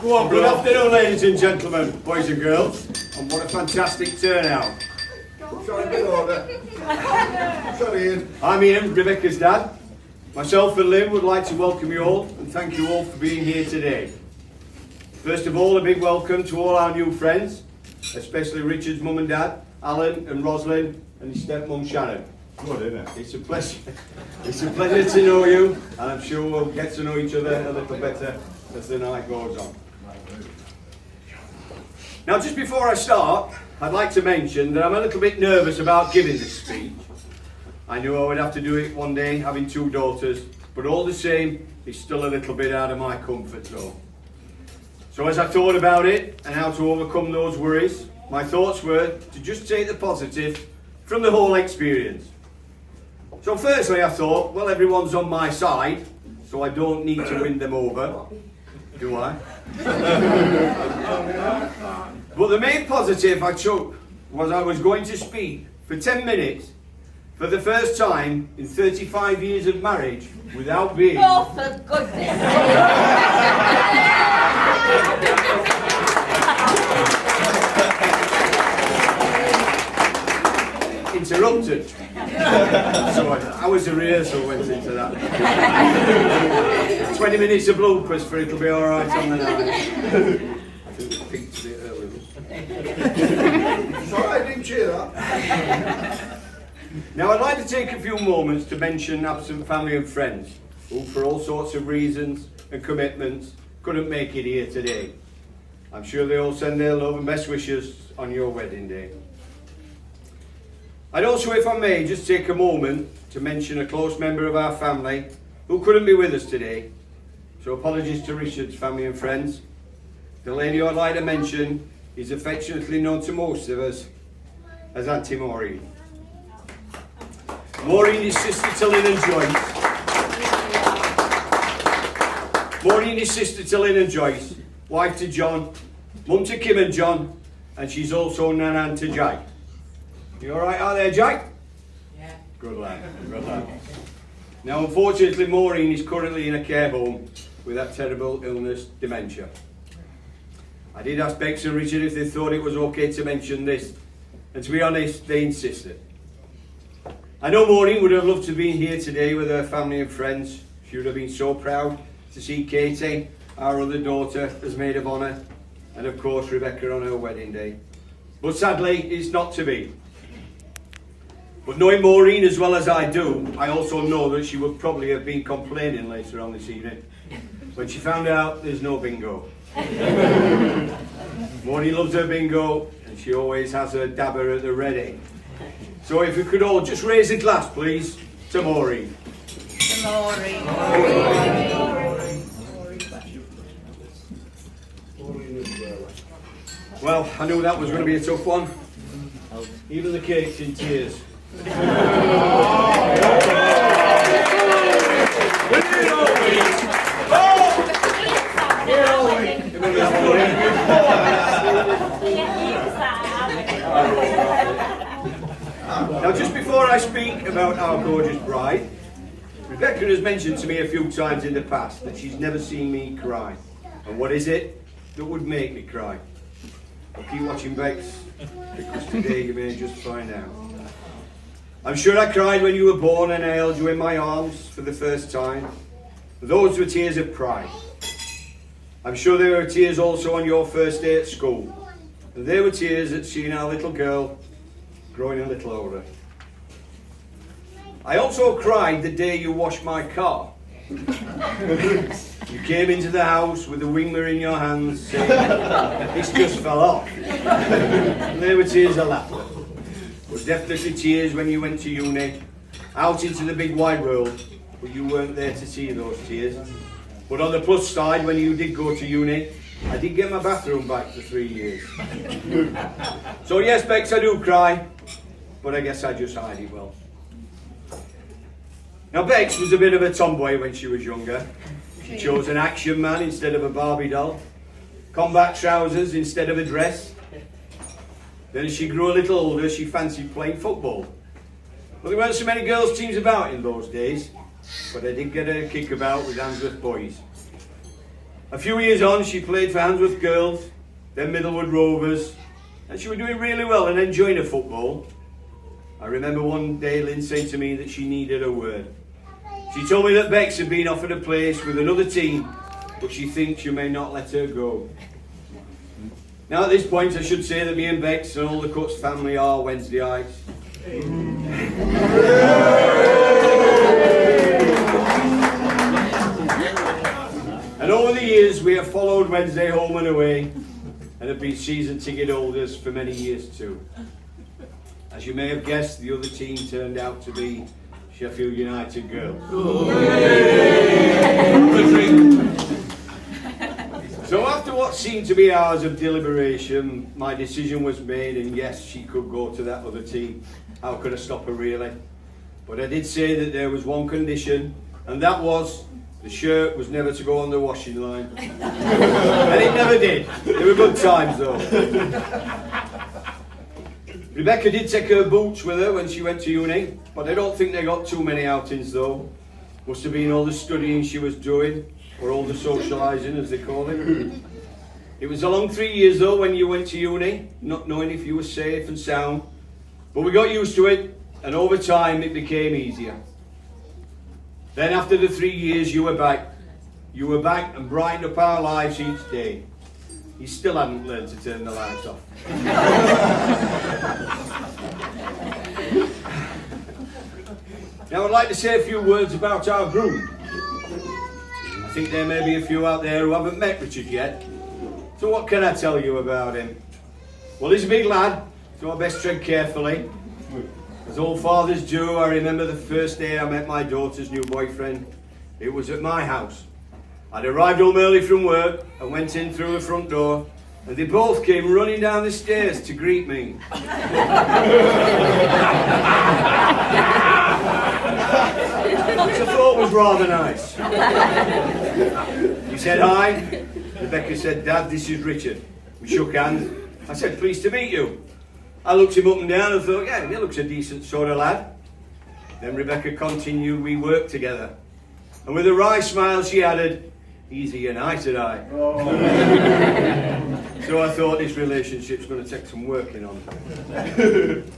Go on, good afternoon, ladies and gentlemen, boys and girls, and what a fantastic turnout. Sorry, good order. Sorry, Ian. I'm Ian, Rebecca's dad. Myself and Lynn would like to welcome you all and thank you all for being here today. First of all, a big welcome to all our new friends, especially Richard's mum and dad, Alan and Rosalind, and his stepmum Shannon. Good, isn't it? It's a pleasure. It's a pleasure to know you, and I'm sure we'll get to know each other a little better as the night goes on. Now, just before I start, I'd like to mention that I'm a little bit nervous about giving this speech. I knew I would have to do it one day, having two daughters, but all the same, it's still a little bit out of my comfort zone. So as I thought about it and how to overcome those worries, my thoughts were to just take the positive from the whole experience. So firstly, I thought, well, everyone's on my side, so I don't need to win them over, do I? But the main positive I took was I was going to speak for 10 minutes for the first time in 35 years of marriage without being... Oh, for goodness interrupted. So hours of rehearsal went into that. 20 minutes of bloopers for it'll be alright on the night. I think it peaked a bit early. It's alright, didn't cheer that. Now I'd like to take a few moments to mention absent family and friends who for all sorts of reasons and commitments couldn't make it here today. I'm sure they all send their love and best wishes on your wedding day. I'd also, if I may, just take a moment to mention a close member of our family who couldn't be with us today. So apologies to Richard's family and friends. The lady I'd like to mention is affectionately known to most of us as Auntie Maureen. Maureen is sister to Lynn and Joyce. Maureen is sister to Lynn and Joyce, wife to John, mum to Kim and John, and she's also nan to Jack. You alright out there, Jack? Yeah. Good lad, good lad. Now, unfortunately, Maureen is currently in a care home with that terrible illness, dementia. I did ask Bex and Richard if they thought it was okay to mention this, and to be honest, they insisted. I know Maureen would have loved to be here today with her family and friends. She would have been so proud to see Katie, our other daughter, as maid of honour, and of course Rebecca on her wedding day. But sadly, it's not to be. But knowing Maureen as well as I do, I also know that she would probably have been complaining later on this evening when she found out there's no bingo. Maureen loves her bingo and she always has her dabber at the ready. So if we could all just raise a glass, please, to Maureen. Well, I knew that was going to be a tough one. Even the cake's in tears. Now, just before I speak about our gorgeous bride, Rebecca has mentioned to me a few times in the past that she's never seen me cry. And what is it that would make me cry? Well, keep watching, Bex, because today you may just find out. I'm sure I cried when you were born and I held you in my arms for the first time. Those were tears of pride. I'm sure there were tears also on your first day at school. And there were tears at seeing our little girl growing a little older. I also cried the day you washed my car. You came into the house with the wing mirror in your hands saying, "This just fell off." And there were tears of laughter. But definitely tears when you went to uni, out into the big wide world, but you weren't there to see those tears. But on the plus side, when you did go to uni, I did get my bathroom back for 3 years. So yes, Bex, I do cry, but I guess I just hide it well. Now, Bex was a bit of a tomboy when she was younger. She chose an action man instead of a Barbie doll, combat trousers instead of a dress. Then as she grew a little older, she fancied playing football. Well, there weren't so many girls' teams about in those days, but I did get a kick about with Handsworth boys. A few years on, she played for Handsworth Girls, then Middlewood Rovers, and she was doing really well and enjoying her football. I remember one day Lynn saying to me that she needed a word. She told me that Bex had been offered a place with another team, but she thinks you may not let her go. Now at this point I should say that me and Bex and all the Cuts family are Wednesdayites. And over the years we have followed Wednesday home and away and have been season ticket holders for many years too. As you may have guessed, the other team turned out to be Sheffield United girls. So after what seemed to be hours of deliberation, my decision was made, and yes, she could go to that other team. How could I stop her really? But I did say that there was one condition, and that was the shirt was never to go on the washing line. And it never did. They were good times though. Rebecca did take her boots with her when she went to uni, but I don't think they got too many outings though. Must have been all the studying she was doing, or all the socialising as they call it. It was a long 3 years though when you went to uni, not knowing if you were safe and sound, but we got used to it, and over time it became easier. Then after the 3 years you were back. You were back and brightened up our lives each day. You still hadn't learned to turn the lights off. Now I'd like to say a few words about our groom. I think there may be a few out there who haven't met Richard yet. So what can I tell you about him? Well, he's a big lad, so I best tread carefully. As all fathers do, I remember the first day I met my daughter's new boyfriend. It was at my house. I'd arrived home early from work and went in through the front door, and they both came running down the stairs to greet me. Which I thought was rather nice. He said hi. Rebecca said, "Dad, this is Richard." We shook hands. I said, "Pleased to meet you." I looked him up and down and thought, yeah, he looks a decent sort of lad. Then Rebecca continued, we worked together. And with a wry smile she added, "Easy and eye to eye." So I thought this relationship's going to take some working on.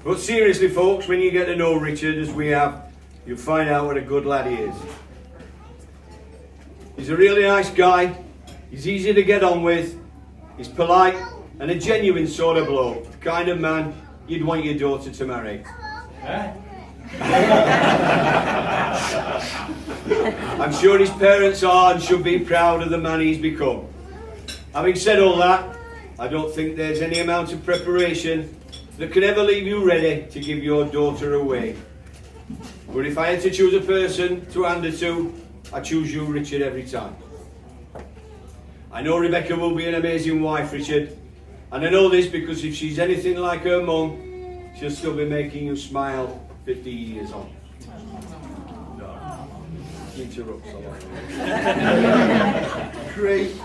But seriously folks, when you get to know Richard as we have, you'll find out what a good lad he is. He's a really nice guy, he's easy to get on with, he's polite and a genuine sort of bloke, the kind of man you'd want your daughter to marry. I'm sure his parents are and should be proud of the man he's become. Having said all that, I don't think there's any amount of preparation that can ever leave you ready to give your daughter away. But if I had to choose a person to hand her to, I choose you, Richard, every time. I know Rebecca will be an amazing wife, Richard, and I know this because if she's anything like her mum, she'll still be making you smile 50 years on. Interrupts a lot. Great.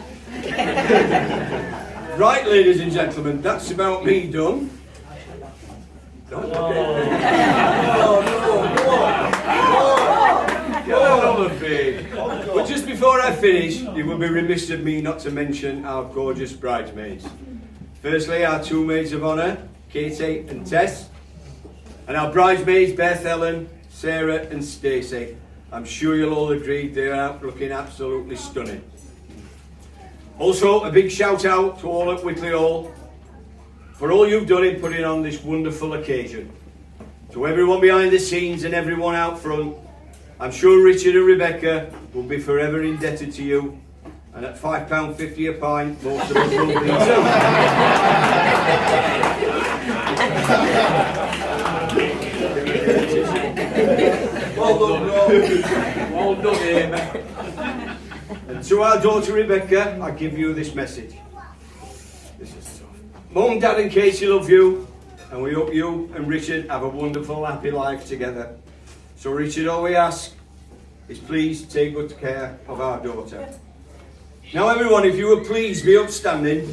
Right, ladies and gentlemen, that's about me done. But just before I finish, it would be remiss of me not to mention our gorgeous bridesmaids. Firstly, our two maids of honour, Katie and Tess, and our bridesmaids, Beth, Ellen, Sarah and Stacey. I'm sure you'll all agree they're out looking absolutely stunning. Also, a big shout out to all at Whitley Hall for all you've done in putting on this wonderful occasion. To everyone behind the scenes and everyone out front, I'm sure Richard and Rebecca will be forever indebted to you, and at £5.50 a pint, most of us will be too. Well done, Rob. Well done, Amy. And to our daughter Rebecca, I give you this message. This is tough. Mum, Dad and Casey love you, and we hope you and Richard have a wonderful, happy life together. So Richard, all we ask is please take good care of our daughter. Now everyone, if you would please be upstanding.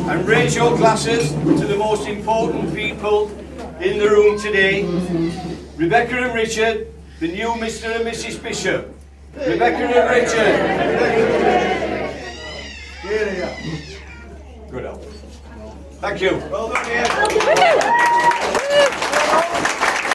And raise your glasses to the most important people in the room today. Rebecca and Richard, the new Mr. and Mrs. Bishop, Rebecca and Richard. Here, here. Good help. Thank you. Well done, Ian.